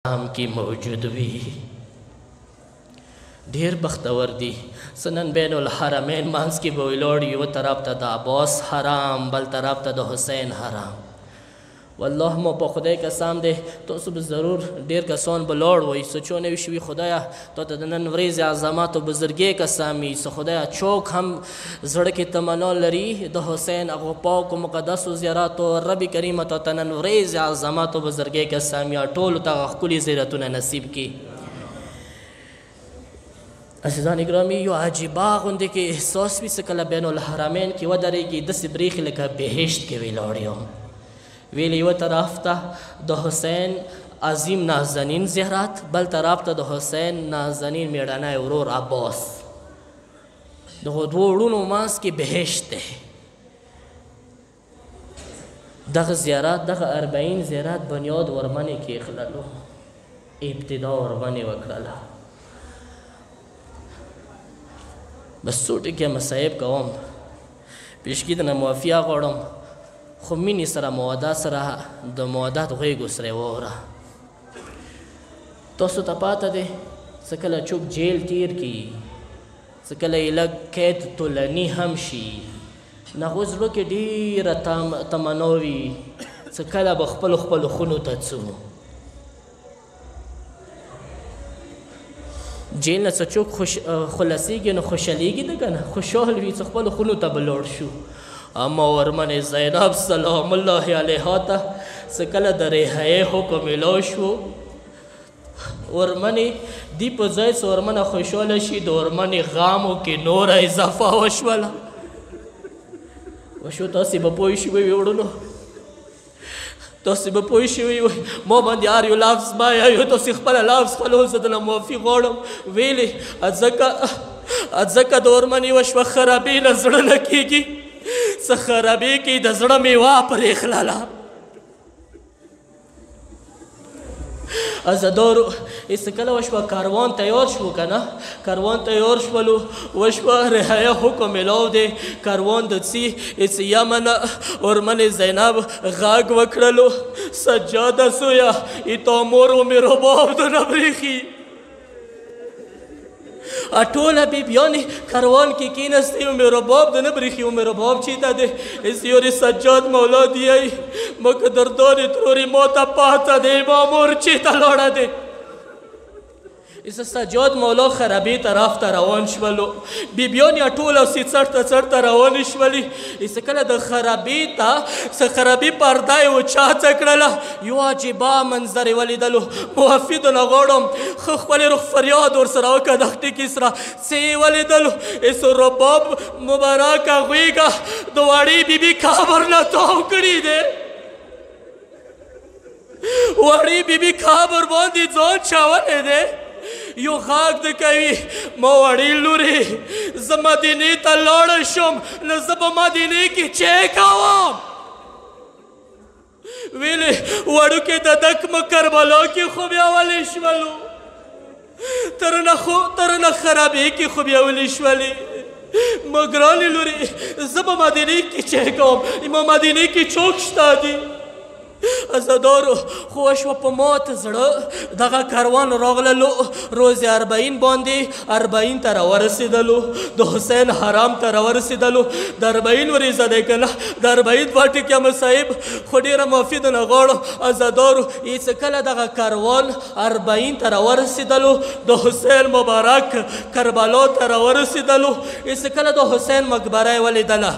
هم کې موجود وي. ډیر بختور دي. سنن بین الحرمین منځ کې به ولاړ یو طرف ته د عباس حرام بل طرف ته د حسین حرام. والله مو په خدای قسم دی تاسو به ضرور ډیر کسان به لاړ وئ سوچونه وشوي خدایه تا ته د نن ورځې عظمت او بزرګۍ قسم وي څه خدایه چوک هم زړه کې تمنا لري د حسین هغو پاک و مقدسو زیارتو رب کریم تا ته نن ورځې عظمت او بزرګۍ قسم وي ټولو ته هغه ښکلي زیارتونه نصیب کړي. عزیزان گرامی یو عجیبه غوندې کې احساس وي څه کله بین الحرمین کې ودرېږي داسې برېښي لکه بهشت کې ولاړ یم. ویل یو طرف ته د حسین عظیم نازنین زیارت بل طرف ته د حسین نازنین میړنی ورور عباس. دغو دوو وروڼو منځ کې بهشت دی. دغه زیارت دغه 40 زیارت بنیاد ورمنې کېښللو ابتدا ورمنې وکړله. بس څو ټکي مصایب کوم پیشکي دنه معافیه غواړم خو مینې سره موده سره د مودت غېږو سره یې واوره. تاسو ته پاته دی څه کله چوک جیل تیر کړي څه کله یې لږ قید طولني هم شي نو هغو زړه کې ډېره تمنا وي څه کله به خپلو خونو ته ځو. جیل نه څه چوک خلاصېږي نو خوشحالېږي ده که نه خوشحال وي څه خپلو خونو ته به لاړ شو. اما ورمنې زینب سلام الله علیها ته څه کله د رهایۍ حکم میلاو شو ورمنې دی په ځای څه ورمنه خوشحاله شي د ورمنې غامو کې نوره اضافه وشوله. وشو تاسې به پوه شوي وي وړونو تاسې به پوه شوي وي ما باندې هر یو لفظ ما یو تاسې خپله لفظ خپل زه دله معافي غواړم. ویلې ځکه د ورمنې وشوه خرابې نه زړه نه کېږي څه خرابې کې د زړه میوه پرېښلله. عزادارو څه کله وشوه کاروان تیار شو که نه کاروان تیار شولو وشوه رهایه حکم میلاو دی کاروان د څي یمن ورمنې زینب غږ وکړلو سجاده سویه ایتا مور و مې رباب د نه برېښي. ټوله بیبیانې کاروان کې کېنستې و مې رباب د نه برېښي و مې رباب چېرته دی سیورې سجاد مولا دیی مکه دردانې ترورې ما ته پاته دی ما مور چېرته لاړه دی. سجاد مولا خرابې طرف ته روان شولو بیبیانې ټوله سې څړته روانې شولې څه کله د خرابې ته څه خرابې پرده یې وچاڅه کړله یو عجیبه منظر یې ولیدلو. معافي درنه غواړم ښه خپلې روح فریاد ورسره وکړه دغه ټکي سره څه یې ولیدلو څه رباب مبارکه غوېږه د وړې بیبي قبر نه تاو کړي دی وړې بیبي قبر باندې ځان چولی دی. یو غږ د کوي ما وړې لورې زه مدینې ته لاړه شم نه زه به مدینې کې چی کوم. ویلې وړوکې د دکمه کربلا کې خو بیا ولې شولو تر نه خرابې کې خو بیا ولې شولې ما ګرانې لورې زه به مدینې کې چی کوم ما مدینې کې څوک شته دي. عزادارو خو وشوه په مات زړه دغه کاروان راغللو روز 40 باندې 40 ته راورسېدلو د حسین حرام ته راورسېدلو د 40 ورځه دی که نه د 40 دوه ټکیه مصایب خو ډېره معافي درنه غواړم. عزادارو څه کله دغه کاروان 40 ته راورسېدلو د حسین مبارک کربلا ته راورسېدلو څه کله د حسین مقبره یې ولیدله.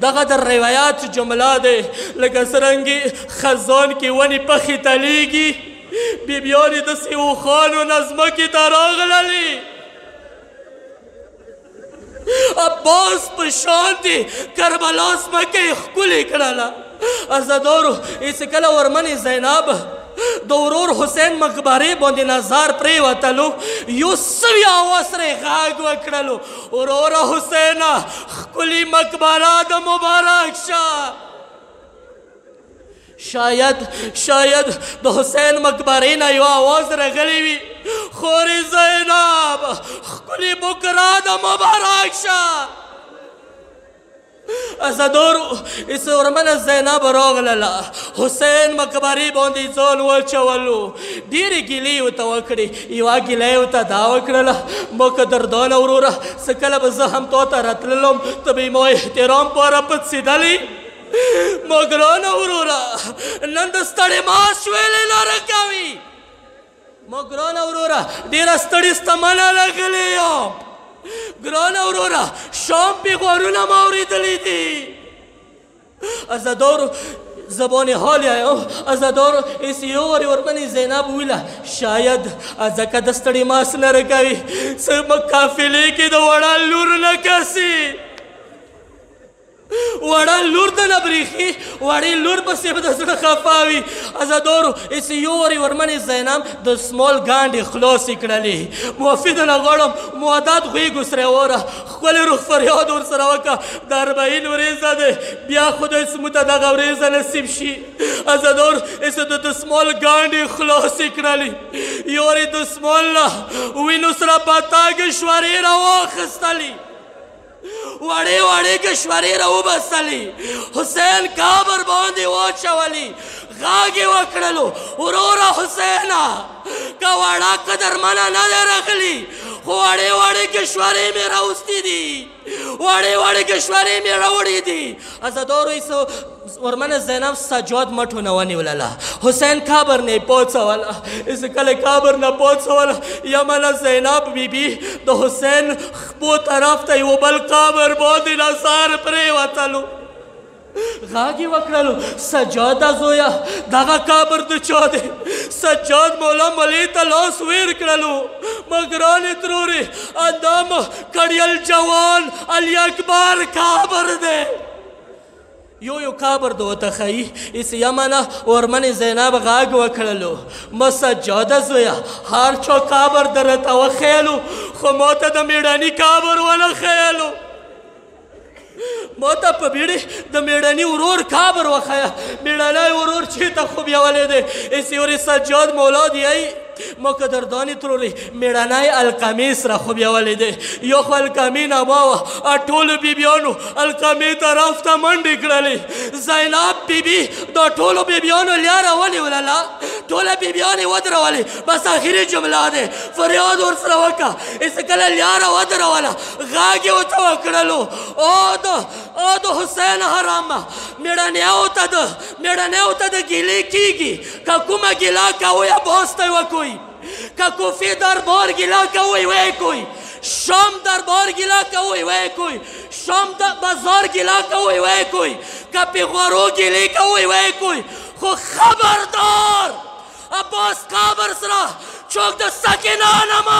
دغه د روایات جمله دی لکه څرنګې خزان کې ونې پخې تلیږي بیبیانې داسې اوښانو نه ځمکې ته راغللې عباس په شان دی کربلا ځمکه یې ښکلې کړله. عزادارو څه کله ورمنې زینب د ورور حسین مقبرې باندې نظر پرېوتلو یو سوي آواز سره یې غږ وکړلو وروره حسینه ښکلې مقبره د مبارک شه. شاید د حسین مقبرې نه یو آواز راغلی وي خورې زینب ښکلې بکره د مبارک شه. ازادورو اس ورمنه زینب راغلله حسین مقبرې باندې ځان واچولو ډېرې ګیلې ورته وکړې یوه ګیله یې ورته دا وکړله ما قدردانه وروره څه کله به زه هم تا ته راتللم ته به یې ما احترام پاره پڅېدلې ما ګرانه وروره نن د ستړې معاش ویلې لاره کوي ما ګرانه وروره ډېره ستړې ستمنه لګلې یم ګرانه وروره شام پیغارونه ما اورېدلي دي ازادارو زبان حال آیا ازادارو اس یو وری ورمنې زینب ویله شاید ځکه د ستړې ماس نه رکوي څه قافلې کې د وړه لور نه کسي وړه لور د نه برېښي وړې لور پسې به د زړه خفه وي ازادارو اس یو وری ورمنې زینب د سمال ګانډې خلاصې کړلې معافي درنه غواړم مودت غوږ ورسره وره ښکلی روح فریاد ورسره وکړه د 40 ورځه دی بیا خدای زموږ ته دغه ورځه نصیب شي ازادارو اس د دسمال ګانډې خلاصې کړلې یورې دسمال نه وینو سره پتاګ شورې راواخیستلې وړې وړې کشورې راوباسلې حسین قبر باندې واچولې غاږ یې وکړلو وروره حسینه که وړه قدرمنه نه دی راغلي خو وړې وړې کشورې مې راوستي دي وړې وړې کشورې مې راوړي دي ازادارو ایسو ورمنه زینب سجاد مټو نه ونیولله حسین قبر نه پوڅوله ایسه کله قبر نه پوڅوله یمنه زینب بیبي د حسین خپو طرف ته یو بل قبر باندې نظر پرېوتلو غاږ یې وکړلو سجاده زویه دغه قبر د چا دی سجاد مولا ملي ته لاس ویر کړلو ما ګرانې ترورې ادم کړیل جوان علي اکبر قبر دی یو قبر د ورته ښیي ایس یمنه ورمنې زینب غاږ وکړلو ما سجاده زویه هر چا قبر درته وښیلو خو ما ته د مېړني قبر ونه ښیلو ما ته په بیړې د مېړني ورور قبر وښیه مېړنی ورور چېرته خو بیولی دی ایس یورې سجاد مولا دی ما قدردانې ترورې مېړنی القمې سره خو بیولی دی یو خو القمې نما وه ټولو بیبیانو القمې طرف ته منډې کړلې زینب بیبي دا ټولو بیبیانو لیاره ونیولله ټوله بیبیانې ودرولې بس آخري جمله دی فریاد ورسره وکړه ایسه کله لیاره ودروله غاږ یې ورته وکړلو او د حسین حرامه مېړنیو ته د ګیلې کېږي که کومه ګیله کوئ باز ته یې وکوئ که کوفی دربار گیلا کوئی وی کوئی شام دربار گیلا کوئی وی کوئی شام بازار گیلا کوئی وی کوئی که پیغورو گیلی کوئی وی کوئی خو خبردار عباس قابر سره چوک د سکینه نما